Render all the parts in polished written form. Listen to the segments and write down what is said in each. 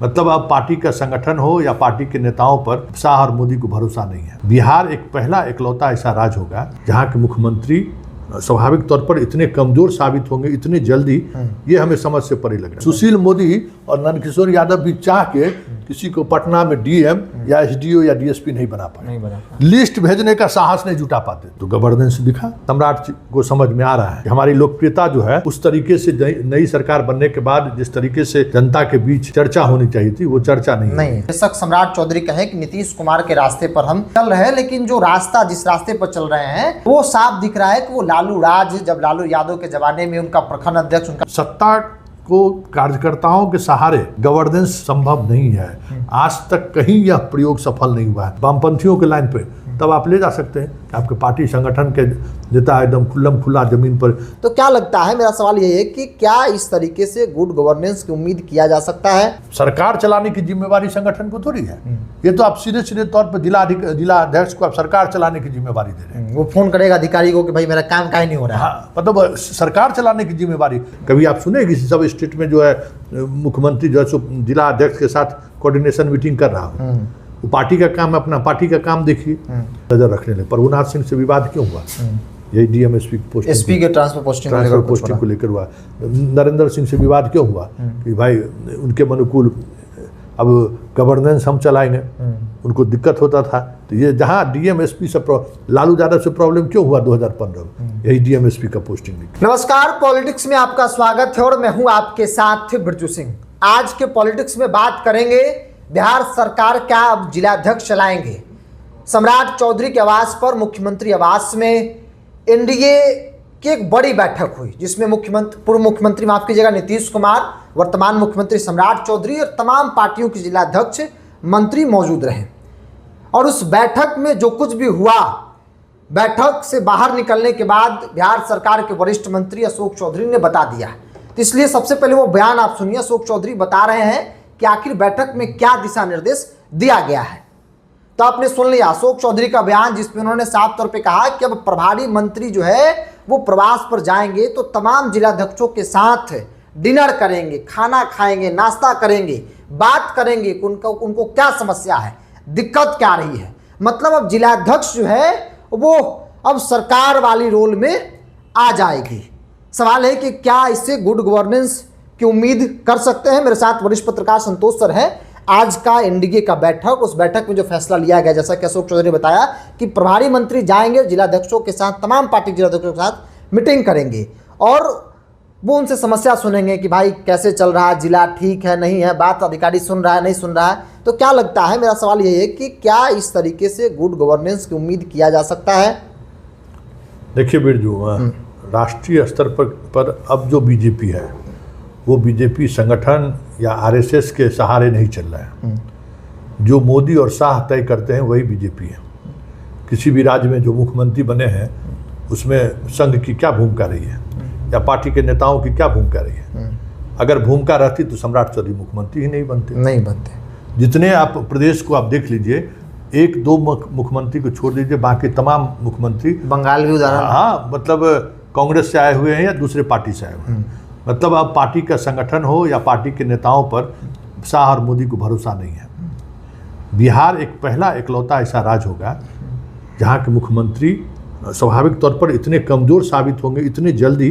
मतलब अब पार्टी का संगठन हो या पार्टी के नेताओं पर शाह और मोदी को भरोसा नहीं है। बिहार एक पहला इकलौता ऐसा राज्य होगा जहां के मुख्यमंत्री स्वाभाविक तौर पर इतने कमजोर साबित होंगे इतने जल्दी, ये हमें समझ से परे लग रहा है। सुशील मोदी और नंदकिशोर यादव भी चाह के किसी को पटना में डीएम या एसडीओ या डीएसपी नहीं बना पाए, लिस्ट भेजने का साहस नहीं जुटा पाते। तो गवर्नेंस दिखा, सम्राट को समझ में आ रहा है कि हमारी लोकप्रियता जो है उस तरीके से नई सरकार बनने के बाद जिस तरीके से जनता के बीच चर्चा होनी चाहिए थी वो चर्चा नहीं। बेशक सम्राट चौधरी कहे कि नीतीश कुमार के रास्ते पर हम चल रहे हैं, लेकिन जो रास्ता जिस रास्ते पर चल रहे हैं वो साफ दिख रहा है कि वो लालू राज, जब लालू यादव के जमाने में उनका प्रखंड अध्यक्ष, उनका सत्ता को कार्यकर्ताओं के सहारे गवर्नेंस संभव नहीं है। आज तक कहीं यह प्रयोग सफल नहीं हुआ है। वामपंथियों के लाइन पे तब आप ले जा सकते हैं कि आपके पार्टी संगठन के नेता एकदम खुल्लम खुल्ला जमीन पर। तो क्या लगता है, मेरा सवाल ये है कि क्या इस तरीके से गुड गवर्नेंस की उम्मीद किया जा सकता है? सरकार चलाने की जिम्मेवारी संगठन को थोड़ी है। ये तो आप सीधे सीधे तौर पर जिला अध्यक्ष को आप सरकार चलाने की जिम्मेवारी दे रहे हैं। वो फोन करेगा अधिकारी को कि भाई मेरा काम काहे नहीं हो रहा है। हाँ, मतलब सरकार चलाने की जिम्मेवारी। कभी आप सुने किसी सब स्टेट में जो है मुख्यमंत्री जो है जिला अध्यक्ष के साथ कोऑर्डिनेशन मीटिंग कर रहा हो? वो पार्टी का काम है, अपना पार्टी का काम देखिए। नजर रखने लगे। प्रभुनाथ सिंह से विवाद क्यों हुआ? यही डीएम एसपी के ट्रांसफर पोस्टिंग को लेकर हुआ। नरेंद्र सिंह से विवाद क्यों हुआ कि भाई उनके अनुकूल अब गवर्नेंस हम चलाएंगे, उनको दिक्कत होता था। तो ये जहाँ डीएम एसपी से लालू यादव से प्रॉब्लम क्यों हुआ 2015 में, यही डीएम एसपी का पोस्टिंग। नमस्कार, पॉलिटिक्स में आपका स्वागत है और मैं हूं आपके साथ बिरजू सिंह। आज के पॉलिटिक्स में बात करेंगे बिहार सरकार क्या अब जिलाध्यक्ष चलाएंगे। सम्राट चौधरी के आवास पर मुख्यमंत्री आवास में एनडीए की एक बड़ी बैठक हुई जिसमें पूर्व मुख्यमंत्री माफ कीजिएगा नीतीश कुमार, वर्तमान मुख्यमंत्री सम्राट चौधरी और तमाम पार्टियों के जिलाध्यक्ष मंत्री मौजूद रहे। और उस बैठक में जो कुछ भी हुआ, बैठक से बाहर निकलने के बाद बिहार सरकार के वरिष्ठ मंत्री अशोक चौधरी ने बता दिया। तो इसलिए सबसे पहले वो बयान आप सुनिए। अशोक चौधरी बता रहे हैं कि आखिर बैठक में क्या दिशा निर्देश दिया गया है। तो आपने सुन लिया अशोक चौधरी का बयान, जिसमें उन्होंने साफ तौर पे कहा कि अब प्रभारी मंत्री जो है वो प्रवास पर जाएंगे तो तमाम जिलाध्यक्षों के साथ डिनर करेंगे, खाना खाएंगे, नाश्ता करेंगे, बात करेंगे कि उनको क्या समस्या है, दिक्कत क्या रही है। मतलब अब जिलाध्यक्ष जो है वो अब सरकार वाली रोल में आ जाएगी। सवाल है कि क्या इससे गुड गवर्नेंस की उम्मीद कर सकते हैं? मेरे साथ वरिष्ठ पत्रकार संतोष सर हैं। आज का एनडीए का बैठक, उस बैठक में जो फैसला लिया गया, जैसा कि अशोक चौधरी ने बताया कि प्रभारी मंत्री जाएंगे जिलाध्यक्षों के साथ, तमाम पार्टी जिलाध्यक्षों के साथ मीटिंग करेंगे और वो उनसे समस्या सुनेंगे कि भाई कैसे चल रहा है जिला, ठीक है नहीं है, बात अधिकारी सुन रहा है नहीं सुन रहा है। तो क्या लगता है, मेरा सवाल ये है कि क्या इस तरीके से गुड गवर्नेंस की उम्मीद किया जा सकता है? देखिए बिरजू, राष्ट्रीय स्तर पर अब जो बीजेपी है वो बीजेपी संगठन या आरएसएस के सहारे नहीं चल रहा है। जो मोदी और शाह तय करते हैं वही बीजेपी है। किसी भी राज्य में जो मुख्यमंत्री बने हैं उसमें संघ की क्या भूमिका रही है या पार्टी के नेताओं की क्या भूमिका रही है? अगर भूमिका रहती तो सम्राट चौधरी मुख्यमंत्री ही नहीं बनते। जितने आप प्रदेश को आप देख लीजिए, एक दो मुख्यमंत्री को छोड़ दीजिए, बाकी तमाम मुख्यमंत्री, बंगाल भी उदाहरण, हाँ, मतलब कांग्रेस से आए हुए हैं या दूसरे पार्टी से आए हुए हैं। मतलब अब पार्टी का संगठन हो या पार्टी के नेताओं पर शाह और मोदी को भरोसा नहीं है। बिहार एक पहला इकलौता ऐसा राज्य होगा जहाँ के मुख्यमंत्री स्वाभाविक तौर पर इतने कमजोर साबित होंगे इतने जल्दी,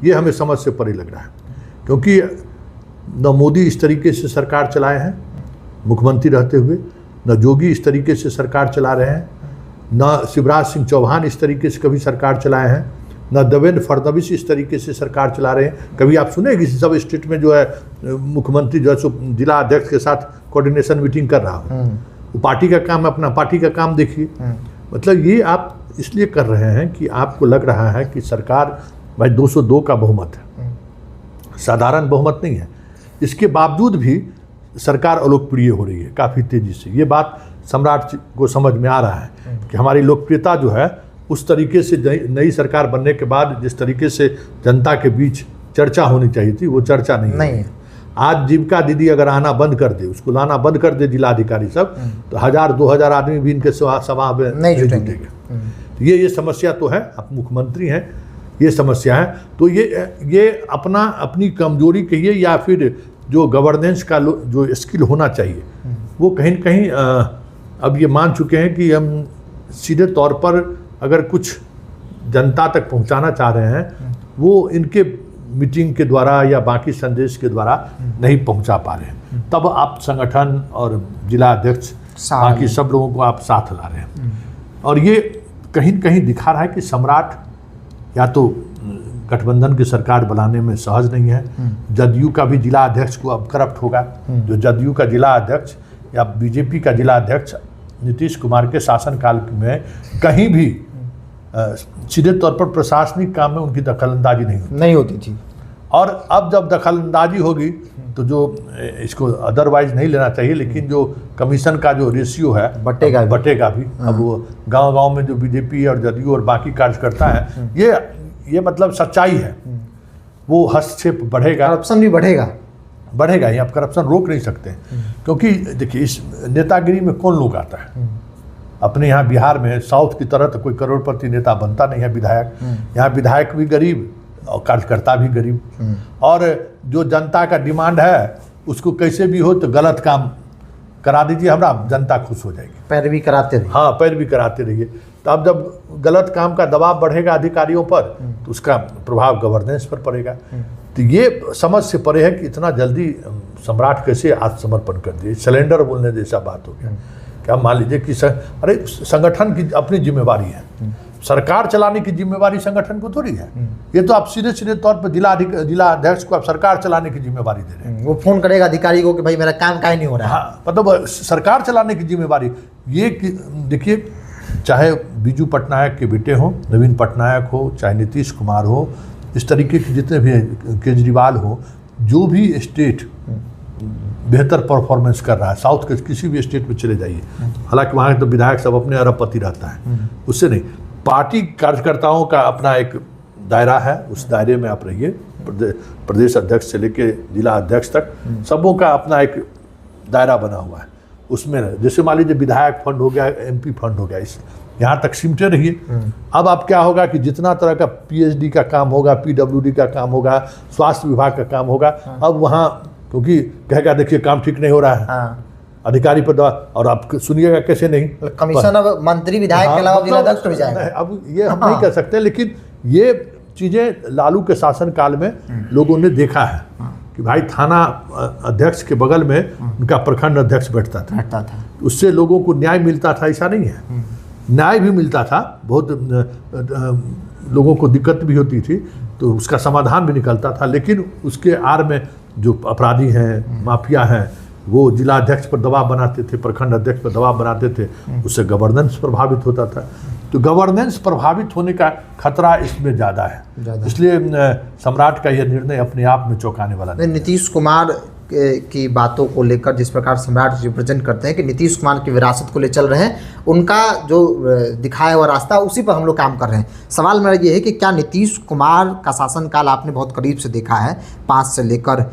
ये हमें समझ से परे लग रहा है। क्योंकि न मोदी इस तरीके से सरकार चलाए हैं मुख्यमंत्री रहते हुए, न जोगी इस तरीके से सरकार चला रहे हैं, न शिवराज सिंह चौहान इस तरीके से कभी सरकार चलाए हैं, न देवेंद्र फडणवीस इस तरीके से सरकार चला रहे हैं। कभी आप सुने किसी सब स्टेट में जो है मुख्यमंत्री जो है जिला अध्यक्ष के साथ कोऑर्डिनेशन मीटिंग कर रहा हो? वो पार्टी का काम है, अपना पार्टी का काम देखिए। मतलब ये आप इसलिए कर रहे हैं कि आपको लग रहा है कि सरकार, भाई 202 का बहुमत है, साधारण बहुमत नहीं है, इसके बावजूद भी सरकार अलोकप्रिय हो रही है काफ़ी तेज़ी से। ये बात सम्राट को समझ में आ रहा है कि हमारी लोकप्रियता जो है उस तरीके से नई सरकार बनने के बाद जिस तरीके से जनता के बीच चर्चा होनी चाहिए थी वो चर्चा नहीं है। आज जीविका दीदी अगर आना बंद कर दे, उसको लाना बंद कर दे जिलाधिकारी सब, तो 1000-2000 आदमी भी इनके सभा में नहीं जुटेंगे। ये समस्या तो है। आप मुख्यमंत्री हैं, ये समस्या है। तो ये अपनी कमजोरी कहिए या फिर जो गवर्नेंस का जो स्किल होना चाहिए वो कहीं न कहीं अब ये मान चुके हैं कि हम सीधे तौर पर अगर कुछ जनता तक पहुंचाना चाह रहे हैं वो इनके मीटिंग के द्वारा या बाकी संदेश के द्वारा नहीं पहुंचा पा रहे हैं। तब आप संगठन और जिला अध्यक्ष बाकी सब लोगों को आप साथ ला रहे हैं और ये कहीं न कहीं दिखा रहा है कि सम्राट या तो गठबंधन की सरकार बनाने में सहज नहीं है। जदयू का भी जिला अध्यक्ष को अब करप्ट होगा। जो जदयू का जिला अध्यक्ष या बीजेपी का जिला अध्यक्ष नीतीश कुमार के शासनकाल में कहीं भी सीधे तौर पर प्रशासनिक काम में उनकी दखलंदाजी नहीं होती थी। और अब जब दखलंदाजी होगी तो जो इसको अदरवाइज नहीं लेना चाहिए, लेकिन जो कमीशन का जो रेशियो है बटेगा भी। अब वो गांव-गांव में जो बीजेपी और जदयू और बाकी कार्यकर्ता है ये मतलब सच्चाई है। वो हस्तक्षेप बढ़ेगा, करप्शन भी बढ़ेगा ही। आप करप्शन रोक नहीं सकते क्योंकि देखिए इस नेतागिरी में कौन लोग आता है। अपने यहाँ बिहार में साउथ की तरह तो कोई करोड़पति नेता बनता नहीं है विधायक। यहाँ विधायक भी गरीब और कार्यकर्ता भी गरीब। और जो जनता का डिमांड है उसको कैसे भी हो तो गलत काम करा दीजिए, हमारा जनता खुश हो जाएगी। पैरवी कराते रहिए। हाँ, पैरवी कराते रहिए। तो अब जब गलत काम का दबाव बढ़ेगा अधिकारियों पर तो उसका प्रभाव गवर्नेंस पर पड़ेगा। तो ये समझ से परे है कि इतना जल्दी सम्राट कैसे आत्मसमर्पण कर दिए। सिलेंडर बोलने जैसा बात हो गया। क्या मान लीजिए कि अरे संगठन की अपनी जिम्मेवारी है, सरकार चलाने की जिम्मेवारी संगठन को थोड़ी है। ये तो आप सीधे तौर पर जिला अध्यक्ष को आप सरकार चलाने की जिम्मेवारी दे रहे हैं। वो फोन करेगा अधिकारी को कि भाई मेरा काम काहे नहीं हो रहा है। हाँ, मतलब सरकार चलाने की जिम्मेवारी ये देखिए, चाहे बीजू पटनायक के बेटे हो, नवीन पटनायक हो, चाहे नीतीश कुमार हो, इस तरीके के जितने भी केजरीवाल हो, जो भी स्टेट बेहतर परफॉर्मेंस कर रहा है, साउथ के किसी भी स्टेट में चले जाइए, हालांकि वहाँ तो विधायक सब अपने अरबपति रहता है, उससे नहीं, पार्टी कार्यकर्ताओं का अपना एक दायरा है, उस दायरे में आप रहिए। प्रदेश अध्यक्ष से लेकर जिला अध्यक्ष तक सबों का अपना एक दायरा बना हुआ है। उसमें जैसे मान लीजिए विधायक फंड हो गया, एमपी फंड हो गया, इस यहाँ तक सिमटे रहिए। अब आप क्या होगा कि जितना तरह का पीएचडी का काम होगा, पीडब्ल्यूडी का काम होगा, स्वास्थ्य विभाग का काम होगा, अब वहाँ क्योंकि कहेगा देखिए काम ठीक नहीं हो रहा है, अधिकारी पर और आप सुनिएगा कैसे नहीं, कमीशन अब मंत्री विधायक के अलावा जिलाध्यक्ष भी जाएगा। अब ये हम नहीं कर सकते, लेकिन ये चीज़ें लालू के शासनकाल में लोगों ने देखा है कि भाई थाना अध्यक्ष के बगल में उनका प्रखंड अध्यक्ष बैठता था। उससे लोगों को न्याय मिलता था, ऐसा नहीं है, न्याय भी मिलता था, बहुत लोगों को दिक्कत भी होती थी तो उसका समाधान भी निकलता था। लेकिन उसके आड़ में जो अपराधी हैं, माफिया हैं, वो जिला अध्यक्ष पर दबाव बनाते थे, प्रखंड अध्यक्ष पर दबाव बनाते थे, उससे गवर्नेंस प्रभावित होता था। तो गवर्नेंस प्रभावित होने का खतरा इसमें ज़्यादा है, इसलिए सम्राट का यह निर्णय अपने आप में चौंकाने वाला नहीं। नीतीश कुमार की बातों को लेकर जिस प्रकार सम्राट रिप्रेजेंट करते हैं कि नीतीश कुमार की विरासत को ले चल रहे हैं, उनका जो दिखाया हुआ रास्ता उसी पर हम लोग काम कर रहे हैं। सवाल मेरा ये है कि क्या नीतीश कुमार का शासनकाल आपने बहुत करीब से देखा है, 5 से लेकर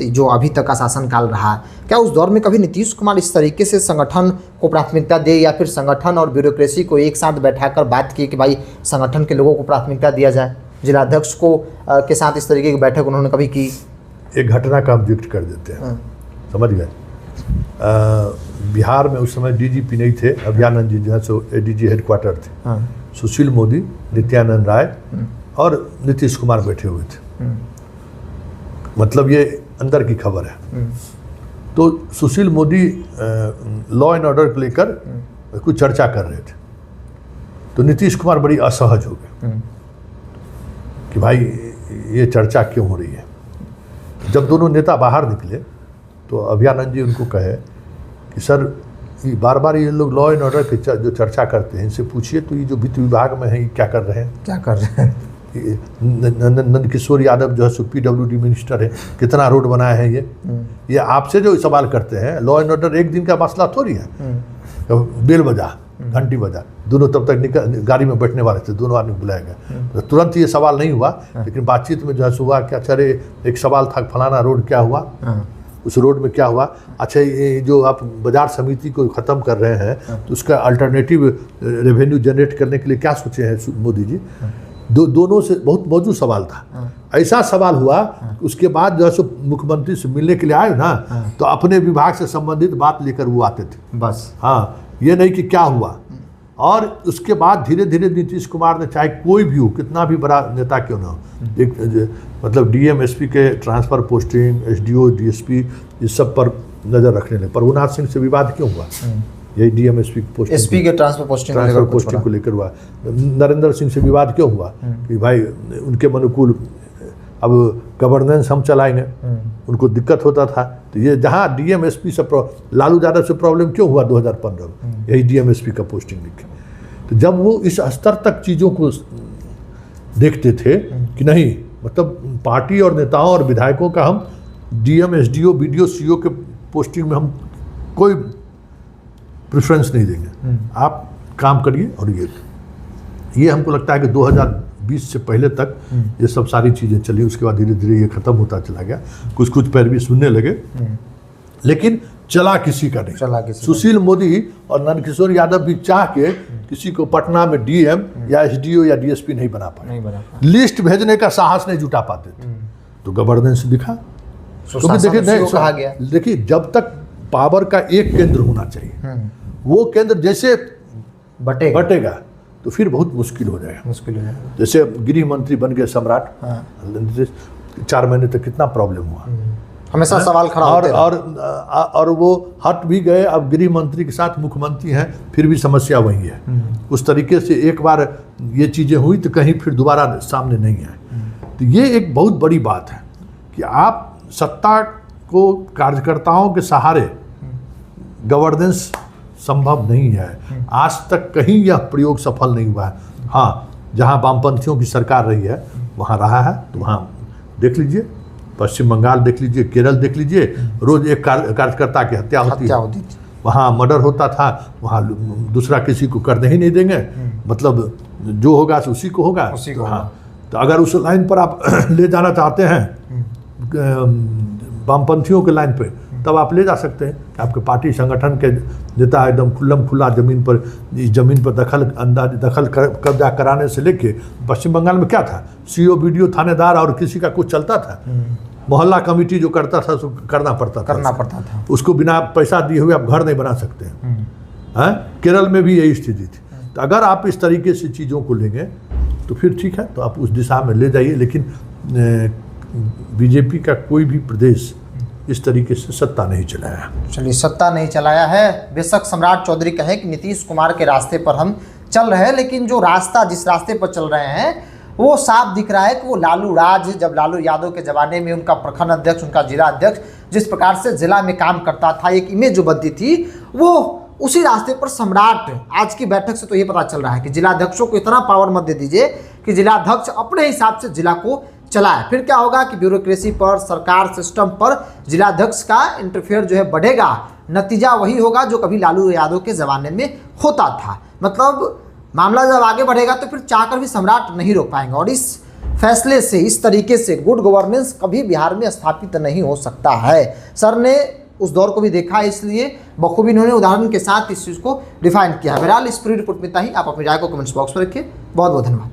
जो अभी तक का शासनकाल रहा, क्या उस दौर में कभी नीतीश कुमार इस तरीके से संगठन को प्राथमिकता दे या फिर संगठन और ब्यूरोक्रेसी को एक साथ बैठाकर बात की कि भाई संगठन के लोगों को प्राथमिकता दिया जाए? जिलाध्यक्ष को के साथ इस तरीके की बैठक उन्होंने कभी की? एक घटना का हम जिक्र कर देते हैं, समझ गए। बिहार में उस समय डीजीपी नहीं थे, अभयानंद जी जो है सो एडीजी हेडक्वार्टर थे। सुशील मोदी, नित्यानंद राय और नीतीश कुमार बैठे हुए थे। मतलब ये अंदर की खबर है। तो Sushil Modi law and order को लेकर कुछ चर्चा कर रहे थे, तो नीतीश कुमार बड़ी असहज हो गए कि भाई ये चर्चा क्यों हो रही है। जब दोनों नेता बाहर निकले तो अभयानंद जी उनको कहे कि सर ये बार बार ये लोग लॉ एंड ऑर्डर की जो चर्चा करते हैं, इनसे पूछिए तो ये जो वित्त विभाग में है ये क्या कर रहे हैं। नंद किशोर यादव जो है सो पीडब्ल्यूडी मिनिस्टर है, कितना रोड बनाया है ये आपसे जो सवाल करते हैं। लॉ एंड ऑर्डर एक दिन का मसला थोड़ी है। बेल बजा, घंटी बजा, दोनों तब तक गाड़ी में बैठने वाले थे, दोनों आदमी बुलाया गया, तो तुरंत ये सवाल नहीं हुआ। लेकिन बातचीत में जो है हुआ क्या, अच्छा एक सवाल था फलाना रोड क्या हुआ, उस रोड में क्या हुआ, अच्छा ये जो आप बाजार समिति को ख़त्म कर रहे हैं तो उसका अल्टरनेटिव रेवेन्यू जनरेट करने के लिए क्या सोचे हैं मोदी जी। दोनों से बहुत मौजूद सवाल था। ऐसा सवाल हुआ कि उसके बाद जो है सो मुख्यमंत्री से मिलने के लिए आए ना, तो अपने विभाग से संबंधित बात लेकर वो आते थे बस। हाँ, ये नहीं कि क्या हुआ। और उसके बाद धीरे धीरे नीतीश कुमार ने, चाहे कोई भी हो, कितना भी बड़ा नेता क्यों ना हो, एक मतलब डीएम एसपी के ट्रांसफ़र पोस्टिंग, एसडीओ डीएसपी, इस सब पर नज़र रखने लगे। प्रभुनाथ सिंह से विवाद क्यों हुआ? यही डीएम एसपी पोस्टिंग, एसपी के ट्रांसफर पोस्टिंग को लेकर हुआ। नरेंद्र सिंह से विवाद क्यों हुआ कि भाई उनके अनुकूल अब गवर्नेंस हम चलाएंगे, उनको दिक्कत होता था। तो ये जहाँ डीएम एसपी से लालू यादव से प्रॉब्लम क्यों हुआ 2015 में, यही डीएम एसपी का पोस्टिंग लिखे। तो जब वो इस स्तर तक चीज़ों को देखते थे कि नहीं, मतलब पार्टी और नेताओं और विधायकों का हम डीएम एसडीओ बीडीओ सीओ के पोस्टिंग में हम कोई प्रेफरेंस नहीं देंगे, आप काम करिए। और ये हमको लगता है कि 2020 से पहले तक ये सब सारी चीज़ें चली। उसके बाद धीरे धीरे ये ख़त्म होता चला गया, कुछ पैरवी सुनने लगे, लेकिन चला किसी का नहीं। सुशील मोदी और नंदकिशोर यादव भी चाह के किसी को पटना में डीएम या एसडीओ या डीएसपी नहीं बना पाए, लिस्ट भेजने का साहस नहीं जुटा पाते थे। तो गवर्नेंस दिखा, तो देखिए जब तक पावर का एक केंद्र होना चाहिए, वो केंद्र जैसे बटेगा तो फिर बहुत मुश्किल हो जाएगा। जैसे गृह मंत्री बन गए सम्राट, 4 महीने तक कितना प्रॉब्लम हुआ, हमेशा सवाल खड़ा होते हैं। और वो हट भी गए, अब गृह मंत्री के साथ मुख्यमंत्री हैं, फिर भी समस्या वही है। उस तरीके से एक बार ये चीज़ें हुई तो कहीं फिर दोबारा सामने नहीं आए। तो ये एक बहुत बड़ी बात है कि आप सत्ता को कार्यकर्ताओं के सहारे गवर्नेंस संभव नहीं है। आज तक कहीं यह प्रयोग सफल नहीं हुआ है। हाँ, जहाँ वामपंथियों की सरकार रही है वहाँ रहा है, तो वहाँ देख लीजिए, पश्चिम बंगाल देख लीजिए, केरल देख लीजिए, रोज एक कार्यकर्ता की हत्या होती थी। वहाँ मर्डर होता था, वहाँ दूसरा किसी को करने ही नहीं देंगे, मतलब जो होगा उसी को होगा। हाँ, तो अगर उस लाइन पर आप ले जाना चाहते हैं वामपंथियों के लाइन पे, तब आप ले जा सकते हैं कि आपके पार्टी संगठन के नेता एकदम खुल्लम खुल्ला ज़मीन पर दखल कब्जा कराने से लेके, पश्चिम बंगाल में क्या था, सीओ बीडीओ थानेदार और किसी का कुछ चलता था, मोहल्ला कमेटी जो करता था उसको करना पड़ता था। उसको बिना पैसा दिए हुए आप घर नहीं बना सकते हैं। केरल में भी यही स्थिति थी। तो अगर आप इस तरीके से चीज़ों को लेंगे तो फिर ठीक है, तो आप उस दिशा में ले जाइए। लेकिन बीजेपी का कोई भी प्रदेश इस तरीके से सत्ता नहीं चलाया। चलिए, सत्ता नहीं चलाया है। बेशक सम्राट चौधरी कहें कि नीतीश कुमार के रास्ते पर हम चल रहे हैं, लेकिन जो रास्ता जिस रास्ते पर चल रहे हैं वो साफ दिख रहा है कि वो लालू राज, जब लालू यादव के ज़माने में उनका प्रखंड अध्यक्ष, उनका जिला अध्यक्ष जिस प्रकार से जिला में काम करता था, एक इमेज जो बनती थी, वो उसी रास्ते पर सम्राट आज की बैठक से तो ये पता चल रहा है कि जिलाध्यक्षों को इतना पावर मत दे दीजिए कि जिलाध्यक्ष अपने हिसाब से जिला को चलाए। फिर क्या होगा कि ब्यूरोक्रेसी पर, सरकार सिस्टम पर जिलाध्यक्ष का इंटरफेयर जो है बढ़ेगा। नतीजा वही होगा जो कभी लालू यादव के ज़माने में होता था। मतलब मामला जब आगे बढ़ेगा तो फिर चाहकर भी सम्राट नहीं रोक पाएंगे। और इस फैसले से, इस तरीके से गुड गवर्नेंस कभी बिहार में स्थापित नहीं हो सकता है। सर ने उस दौर को भी देखा है, इसलिए बखूबी इन्होंने उदाहरण के साथ इस चीज़ को डिफाइन किया। बहरहाल इस पूरी रिपोर्ट में इतना ही। आप अपनी राय को कमेंट्स बॉक्स में रखिए। बहुत बहुत धन्यवाद।